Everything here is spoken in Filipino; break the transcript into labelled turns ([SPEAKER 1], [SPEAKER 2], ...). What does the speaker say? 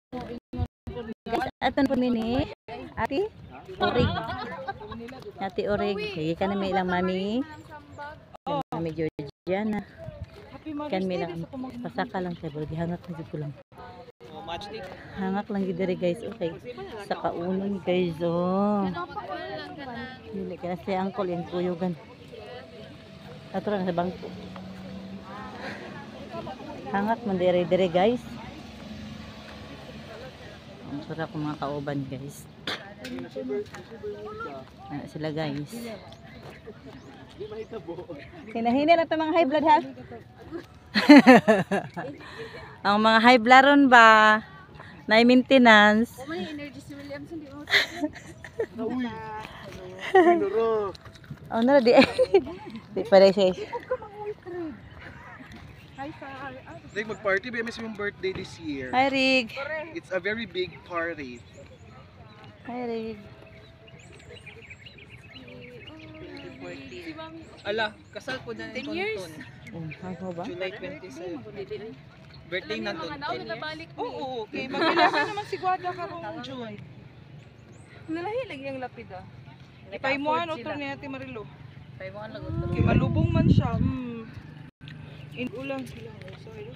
[SPEAKER 1] Guys, aton po nini. Ati Orig. Ati Orig. Sige ka na may ilang mami. Mami Georgiana. Kan may lang pasaka lang siya. Bro. Hangak na dito lang. Hangak lang gidere guys. Okay. Sa kaunon guys. Oh. Dili ka na si uncle yung kuyugan. Ato lang sa bangko. Hangak man dire guys. Ang sarap ng mga kauban guys. Sila guys. Hinahina lang ito mga high blood ha. Ang mga high blood ron ba na maintenance. Oh no di. Di pa rin siya.
[SPEAKER 2] Rig, mag-party ba yung birthday this year?
[SPEAKER 1] Hi Rig.
[SPEAKER 2] It's a very big party.
[SPEAKER 1] Hi Rig.
[SPEAKER 3] Ala, kasal po na 10 years.
[SPEAKER 1] Ano ba?
[SPEAKER 3] July 27. Birthday na Tonton.
[SPEAKER 4] Oo, okay. Magbilasan naman si Guada karong June. Nalahi lagi ang lapid ah. Ipaimuan otro ni Ate Marilo.
[SPEAKER 3] Paimuan lang ito.
[SPEAKER 4] Okay, malubong man siya. Inulang sila. Sorry.